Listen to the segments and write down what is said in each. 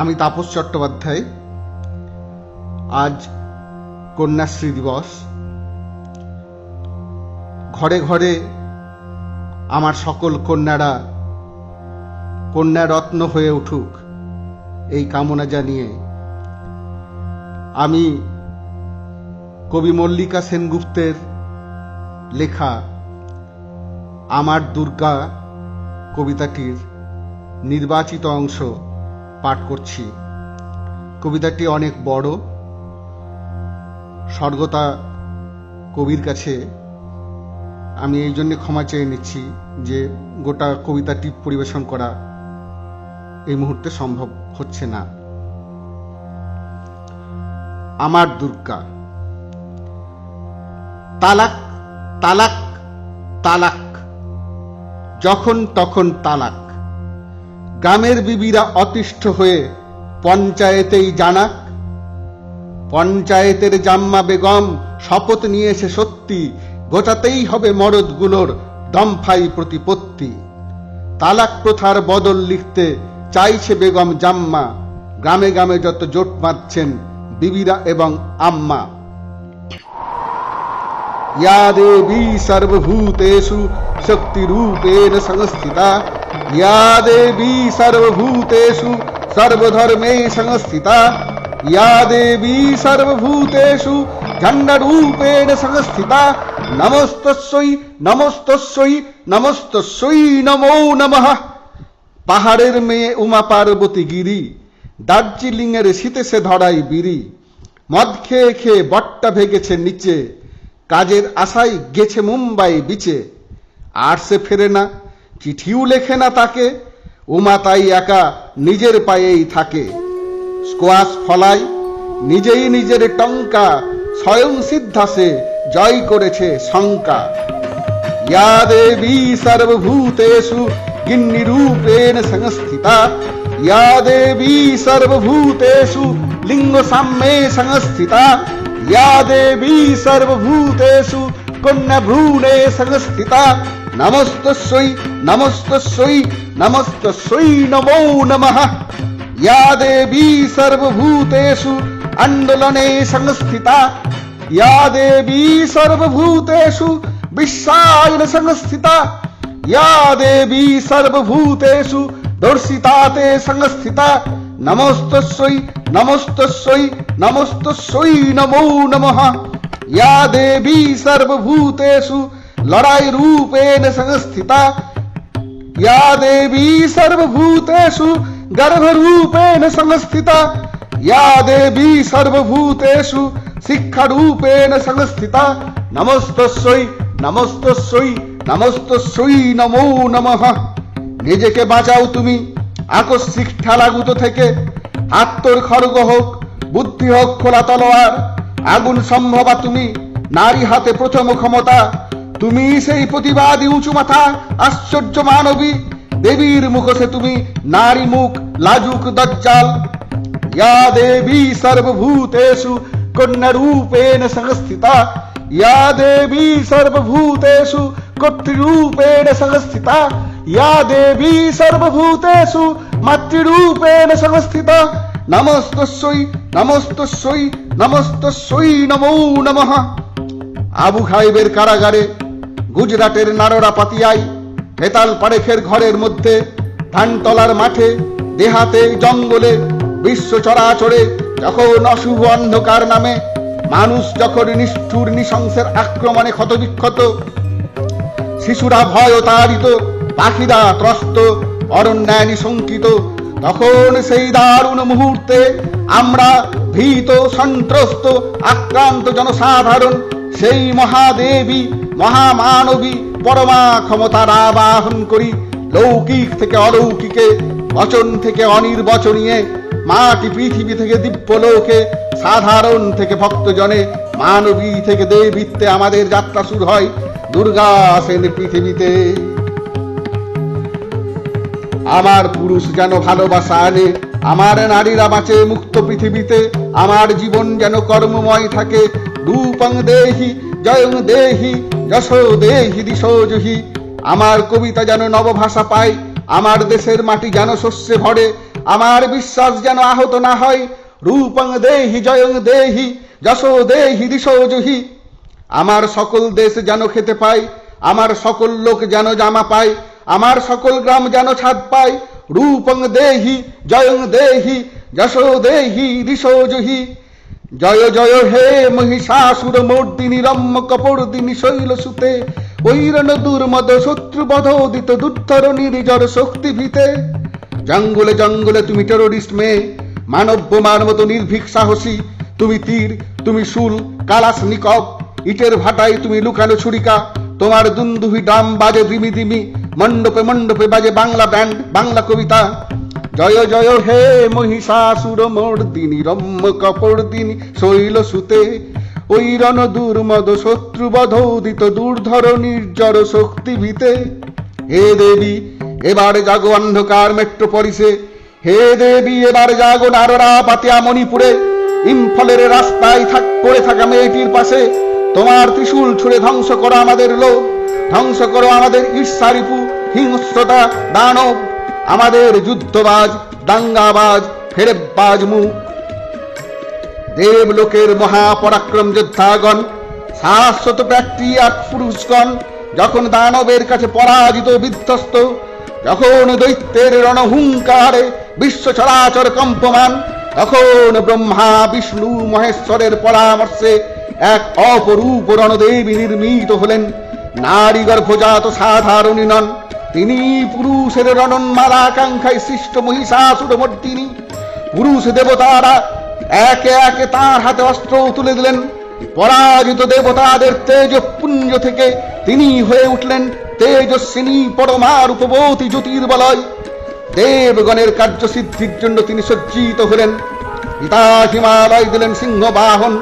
আমি তাপস চট্টোপাধ্যায়। আজ কন্যাশ্রী দিবস। ঘরে ঘরে আমার সকল কন্যারা কন্যারত্ন হয়ে উঠুক, এই কামনা জানিয়ে আমি কবি মল্লিকা সেনগুপ্তের লেখা আমার দুর্গা কবিতাটির নির্বাচিত অংশ পাঠ করছি। কবিতাটি অনেক বড়। স্বর্গতা কবির কাছে আমি এই জন্য ক্ষমা চেয়ে নিচ্ছি যে গোটা কবিতাটি পরিবেশন করা এই মুহূর্তে সম্ভব হচ্ছে না। আমার দুর্গা। তালাক তালাক তালাক, যখন তখন তালাক। গ্রামের বিবিরা অতিষ্ঠ হয়ে পঞ্চায়েতেই জানাক। পঞ্চায়েতের জাম্মা বেগম শপথ নিয়েছে সত্যি, গোটাতেই হবে মরদগুলোর দমফাই প্রতিপত্তি। তালাক প্রথার বদল লিখতে চাইছে বেগম জাম্মা, গ্রামে গ্রামে যত জোট বাঁধছেন বিবিরা এবং আম্মা। ইয়া দেবী সর্বভূতেষু শক্তিরূপেণ সংস্থিতা, ইয়া দেবী সর্বভূতেষু সর্বধর্মে সংস্থিতা, ইয়া দেবী সর্বভূতেষু ঝণ্ডরূপেণ সংস্থিতা। নমস্তস্যৈ নমস্তস্যৈ নমস্তস্যৈ নমো নমঃ। পাহাড়ের মেয়ে উমা পার্বতী গিরি, দার্জিলিংয়ের শীতেছে ধরাই বিড়ি। মদ খেয়ে খেয়ে বট্টা ভেগেছে নিচে, কাজের আশায় গেছে মুম্বাই বিচে। আর সে ফেরে না, চিঠিও লেখে না তাকে, উমা তাই একা নিজের পায়েই থাকে। স্কোয়াশ ফলায় নিজেই নিজের টঙ্কা, স্বয়ং সিদ্ধা সে জয় করেছে শঙ্কা। ইয়া দেবী সর্বভূতেষু গিন্নিরূপেণ সংস্থিতা, ইয়া দেবী সর্বভূতেষু লিঙ্গ সাম্যে সংস্থিতা, ইয়া দেবী সর্বভূতেষু কন্যা ভ্রূণে সংস্থিতা। নমস্তস্যৈ নমস্তস্যৈ নমস্তস্যৈ নমো নমঃ। ইয়া দেবী সর্বভূতেষু আন্দোলনে সংস্থিতা, ইয়া দেবী সর্বভূতেষু বিশ্বায়ন সংস্থিতা, ইয়া দেবী সর্বভূতেষু দর্শিতাতে সংস্থিতা। নমস্তস্যৈ নমস্তস্যৈ নমস্তস্যৈ নমো নমঃ। ইয়া দেবী সর্বভূতেষু লড়াই রূপেণ সংস্থিতা, ইয়া দেবী সর্বভূতেষু গর্ভরূপেণ সংস্থিতা, ইয়া দেবী সর্বভূতেষু শিক্ষারূপেণ সংস্থিতা। নমস্তস্যৈ নমস্তস্যৈ নমস্তস্যৈ নমো নমঃ। নিজেকে বাঁচাও তুমি আকস্মিক ঠেলাগুতো থেকে, হাত তোর খড়গ হোক, বুদ্ধি হোক খোলা তলোয়ার। আগুন সম্ভবা তুমি, নারী হাতে প্রথম ক্ষমতা। তুমি সেই প্রতিবাদী উঁচু মাথা, আশ্চর্য মানবী। দেবীর মুখোশে তুমি নারী মুখ লাজুক দজ্জাল। ইয়া দেবী সর্বভূতেষু কন্যারূপেণ সংস্থিতা, ইয়া দেবী সর্বভূতেষু কর্তৃরূপেণ সংস্থিতা, ইয়া দেবী সর্বভূতেষু মাতৃরূপেণ সংস্থিতা। নমস্তস্যৈ নমস্তস্যৈ নমস্তস্যৈ নমো নমঃ। আবু ঘাইবের কারাগারে, গুজরাটের নারোরা পাতিয়ায়, বেতাল পারেখের ঘরের মধ্যে, ধানতলার মাঠে, দেহাতে জঙ্গলে, বিশ্ব চরাচরে যখন অশুভ অন্ধকার নামে, মানুষ যখন নিষ্ঠুর নৃশংসের আক্রমণে ক্ষতবিক্ষত, শিশুরা ভয় তাড়িত, পাখিরা ত্রস্ত, অরণ্যায় নিশঙ্কিত, তখন সেই দারুণ মুহূর্তে আমরা ভীত সন্ত্রস্ত আক্রান্ত জনসাধারণ সেই মহাদেবী মহামানবী পরমা ক্ষমতার আবাহন করি। লৌকিক থেকে অলৌকিকে, বচন থেকে অনির্বচনীয়ে, মাটি পৃথিবী থেকে দিব্যলোকে, সাধারণ থেকে ভক্তজনে, মানবী থেকে দেবীত্বে আমাদের যাত্রা শুরু হয়। দুর্গা আসেন পৃথিবীতে। আমার পুরুষ যেন ভালোবাসা আনে, আমার নারীরা বাঁচে মুক্ত পৃথিবীতে। আমার জীবন যেন কর্মময় থাকে। রূপং দেহি জয়ং দেহি যশো দেহি দিশো জহি। আমার কবিতা যেন নবভাষা পায়, আমার দেশের মাটি যেন শস্যে ভরে, আমার বিশ্বাস যেন আহত না হয়। রূপং দেহি জয়ং দেহি যশো দেহি দিশো জহি। আমার সকল দেশ যেন খেতে পায়, আমার সকল লোক যেন জামা পায়, আমার সকল গ্রাম যেন ছাদ পায়। রূপং দেহি জয়ং দেহি যশো দেহি দিশো জহি। জয় জয় হে মহিষাসুর মর্দিনী রম্য কপর্দিনী শৈল সুতে। ঐরণ দুর্মদ শত্রু বধোদিত দুর্ধর নির্জর শক্তি ভীতে। জঙ্গলে জঙ্গলে তুমি টেরোরিস্ট মেয়ে, মানব বোমার মতো নির্ভীক সাহসী। তুমি তীর, তুমি শুল, কালাস নিকব, ইটের ভাটায় তুমি লুকানো ছুরিকা। তোমার দুন্দুভি ডাম বাজে দিমি দিমি, মণ্ডপে মণ্ডপে বাজে বাংলা ব্যান্ড, বাংলা কবিতা। জয় জয় হে মহিষাসুর মর্দিনী রম্য কপর্দিনী শৈল সুতে। ঐরণ দুর্মদ শত্রু বধোদিত দুর্ধর নির্জর শক্তি ভীতে। হে দেবী এবার জাগো অন্ধকার মেট্রোপলিসে। হে দেবী এবার জাগো নাররা পাতিয়া মণিপুরে। ইম্ফলের রাস্তায় পড়ে থাকা মেয়েটির পাশে তোমার ত্রিশূল ছুড়ে ধ্বংস করো আমাদের লোক, ধ্বংস করো আমাদের ঈর্ষারিপু হিংস্রতা দানব, আমাদের যুদ্ধবাজ দাঙ্গাবাজ ফেরেববাজ মুখ। দেবলোকের মহাপরাক্রম যোদ্ধাগণ, শাশ্বত প্যাট্রিয়ার্ক পুরুষগণ যখন দানবের কাছে পরাজিত বিধ্বস্ত, যখন দৈত্যের রণহুঙ্কারে বিশ্ব চরাচর কম্পমান, তখন ব্রহ্মা বিষ্ণু মহেশ্বরের পরামর্শে এক অপরূপ রণদেবী নির্মিত হলেন। নারী গর্ভজাত সাধারণী নন, তিনি পুরুষের রণন্মালা আকাঙ্ক্ষায় সৃষ্ট মহিষাসুর মর্দিনী। পুরুষ দেবতারা একে একে তার হাতে অস্ত্র তুলে দিলেন। পরাজিত দেবতাদের তেজপুঞ্জ থেকে তিনি হয়ে উঠলেন তেজস্বিনী পরমা রূপবতী জ্যোতির্বলয়। দেবগণের কার্যসিদ্ধির জন্য তিনি সজ্জিত হলেন। পিতা হিমালয় দিলেন সিংহ বাহন,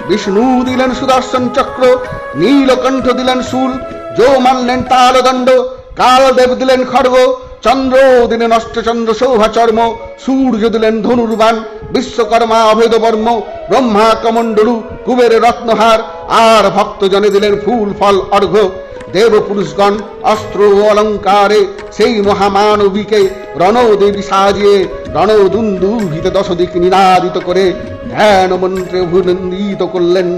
বিষ্ণু দিলেন সুদর্শন চক্র, নীলকণ্ঠ দিলেন শূল, যো মানলেন তালদণ্ড, কালদেব দিলেন খড়গ, চন্দ্র দিলেন অষ্টচন্দ্র শোভা চর্ম, সূর্য দিলেন ধনুর্বাণ, বিশ্বকর্মা অভেদ বর্ম, ব্রহ্মা কমণ্ডলু, কুবের রত্নহার, আর ভক্তজনে দিলেন ফুল ফল অর্ঘ্য। দেবপুরুষগণ অস্ত্র অলঙ্কারে সেই মহামানবীকে রণদেবী সাজিয়ে রণদুন্দুভিতে দশদিক নিনাদিত করে ধ্যান মন্ত্রে অভিনন্দিত করলেন।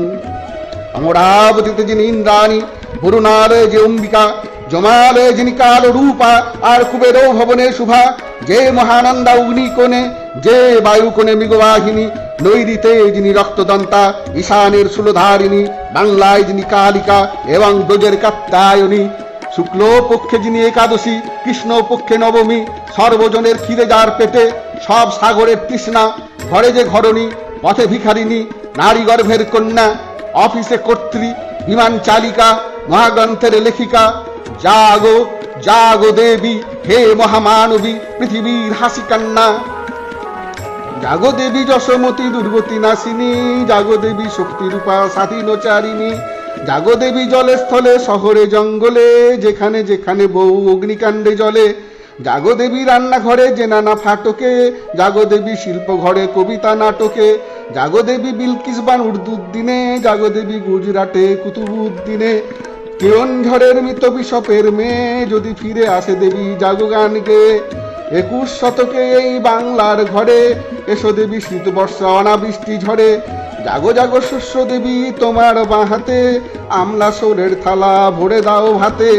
অমরাবতীতে যিনি ইন্দ্রাণী, বরুণালে যে অম্বিকা, জমালে যিনি কাল রূপা, আর কুবের ভবনে শুভা, যে মহানন্দা অগ্নিকোণে, যে বায়ুকোণে মৃগবাহিনী, নৈরিতে যিনি রক্তদন্তা, ঈশানের শূলধারিণী, বাংলায় যিনি কালিকা এবং ব্রজের কাত্যায়নী, শুক্ল পক্ষে যিনি একাদশী, কৃষ্ণ পক্ষে নবমী, সর্বজনের খিদে যার পেটে, সব সাগরের তৃষ্ণা, ঘরে যে ঘরণী, পথে ভিখারিণী, নারী গর্ভের কন্যা, অফিসে কর্ত্রী, বিমান চালিকা, মহাগ্রন্থের লেখিকা। জাগো জাগো দেবী হে মহামানবী, পৃথিবীর হাসি কান্না। জাগো দেবী যশোমতী দুর্গতি নাশিনী, জাগো দেবী শক্তিরূপা স্বাধীনচারিণী। জাগো দেবী জলে স্থলে শহরে জঙ্গলে, যেখানে যেখানে বহু অগ্নিকাণ্ডে জলে। জাগো দেবী রান্নাঘরে যে নানা ফাটকে, জাগো দেবী শিল্প ঘরে কবিতা নাটকে। জাগো দেবী বিলকিসবান উর্দুর দিনে, জাগো দেবী গুজরাটে কুতুবুদ্দিনে। কেওনঝড়ের মৃত বিশপের মেয়ে যদি ফিরে আসে দেবী জাগো গান গেয়ে। 21 শতকে এই বাংলার ঘরে এসো দেবী শীত বর্ষা অনাবৃষ্টি ঝড়ে। জাগো জাগো শস্য দেবী তোমার বাঁহাতে, আমলা সোরের থালা ভরে দাও ভাতে।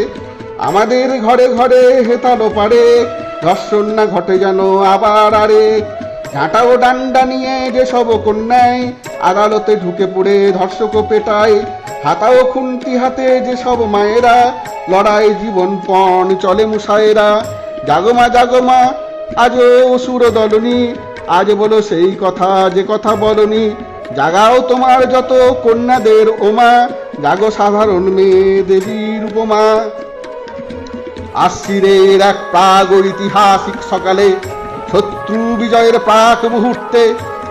আমাদের ঘরে ঘরে হেতালো পারে, ধর্ষণ না ঘটে যেন আবার আরে। ঝাঁটা ও ডান্ডা নিয়ে যে সব কন্যায়, আদালতে ঢুকে পড়ে ধর্ষক পেটায়। হাতা ও খুন্তি হাতে যে সব মায়েরা, লড়াই জীবন পণ চলে মুসায়েরা। জাগমা জাগমা আজও অসুর দলনী, আজ বলো সেই কথা যে কথা বলনি। জাগাও তোমার যত কন্যাদের ওমা, জাগো সাধারণ মেয়ে দেবীর উপমা। আশ্বিরের এক প্রাগ ঐতিহাসিক সকালে, শত্রু বিজয়ের প্রাক মুহূর্তে,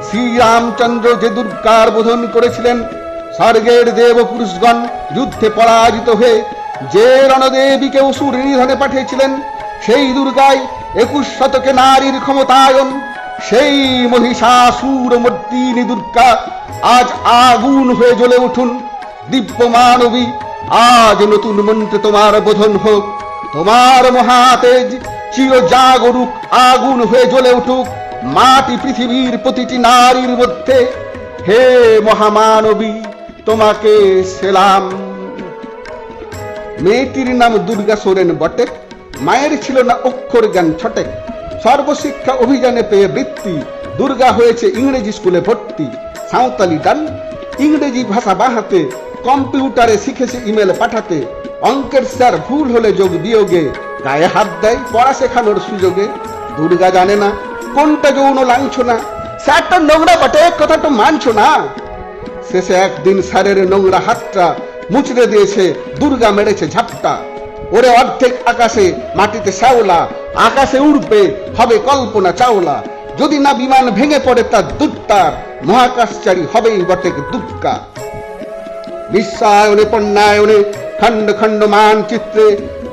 শ্রীরামচন্দ্র যে দুর্গার বোধন করেছিলেন, স্বর্গের দেব পুরুষগণ যুদ্ধে পরাজিত হয়ে যে রণদেবীকে অসুর নিধনে পাঠিয়েছিলেন, সেই দুর্গায় 21 শতকে নারীর ক্ষমতায়ন। সেই মহিষাসুর মর্দিনী দুর্গা আজ আগুন হয়ে জ্বলে উঠুন। দিব্য মানবী আজ নতুন মন্ত্রে তোমার বোধন হোক। তোমার মহাতেজ চির জাগরুক আগুন হয়ে জ্বলে উঠুক। মাটি পৃথিবীর প্রতিটি নারীর মধ্যে। হে মহামানবী, তোমাকে সেলাম। মেয়েটির নাম দুর্গা সোরেন বটে, মায়ের ছিল না অক্ষর জ্ঞান ছটে। সর্বশিক্ষা অভিযানে পেয়ে বৃত্তি, দুর্গা হয়েছে ইংরেজি স্কুলে ভর্তি। সাঁওতালি ডান, ইংরেজি ভাষা বাহাতে, কম্পিউটারে শিখেছে ইমেল পাঠাতে। অঙ্কের স্যার ভুল হলে যোগ বিয়োগে গায়ে হাত দেয় পড়া শেখানোর সুযোগে। দুর্গা জানে না কোনটা যৌন লাঞ্ছনা, স্যারটা নোংরা বটে কথাটা মানছো না। শেষে একদিন স্যারের নোংরা হাতটা মুচড়ে দিয়েছে দুর্গা, মেরেছে ঝাপটা। ওরে অর্ধেক আকাশে মাটিতে শ্যাওলা, আকাশে উড়বে হবে কল্পনা চাওলা। যদি না বিমান ভেঙে পড়ে তার দুত্তার, মহাকাশচারী হবেই বটে দুর্গা। বিশ্বায়নে পণ্যায়নে খণ্ড খণ্ড মানচিত্রে,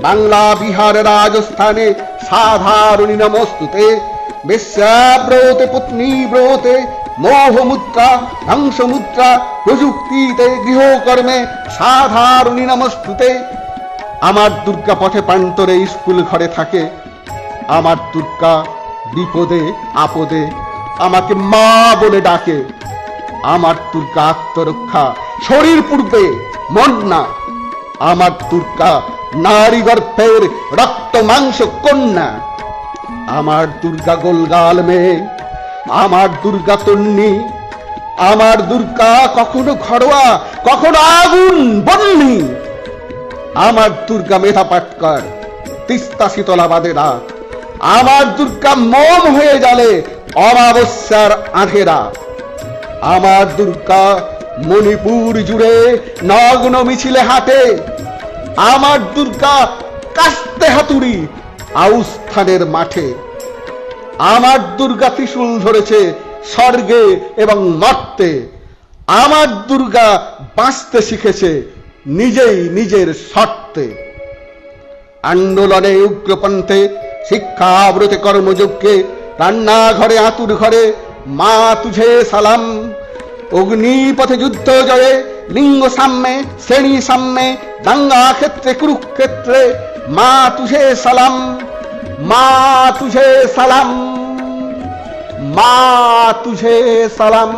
বাংলা বিহার রাজস্থানে সাধারণী নমস্তুতে। বেশ্যাব্রতে পত্নী ব্রতে, মোহমুদ্রা ধ্বংসমুদ্রা, প্রযুক্তিতে গৃহকর্মে সাধারণী নমস্তুতে। আমার দুর্গা পথে প্রান্তরে স্কুল ঘরে থাকে। আমার দুর্গা বিপদে আপদে আমাকে মা বলে ডাকে। আমার দুর্গা আত্মরক্ষা, শরীর পূর্বে মন না। আমার দুর্গা নারী গর্ভের রক্ত মাংস কন্যা। আমার দুর্গা গোলগাল মেয়ে, আমার দুর্গা তন্নি। আমার দুর্গা কখনো ঘরোয়া, কখনো আগুন বন্যি। আমার দুর্গা মেধা পাটকার, তিস্তা শীতলাবাদে রাত। আমার দুর্গা মোম হয়ে জ্বলে অমাবস্যার আঁধেরা। আমার দুর্গা মণিপুর জুড়ে নগ্ন মিছিলে হাঁটে। আমার দুর্গা কাস্তে হাতুড়ি আউস্থানের মাঠে। আমার দুর্গা ত্রিশূল ধরেছে স্বর্গে এবং মর্তে। আমার দুর্গা বাঁচতে শিখেছে নিজেই নিজের শর্তে। আন্দোলনে উগ্রপন্থে, শিক্ষাব্রতে কর্মযজ্ঞে, রান্নাঘরে আতুর ঘরে মা তুঝে সালাম। অগ্নিপথে যুদ্ধ জয়ে, লিঙ্গ সাম্যে শ্রেণী সাম্যে, দাঙ্গা ক্ষেত্রে কুরুক্ষেত্রে মা তুঝে সালাম। মা তুঝে সালাম, মা তুঝে সালাম।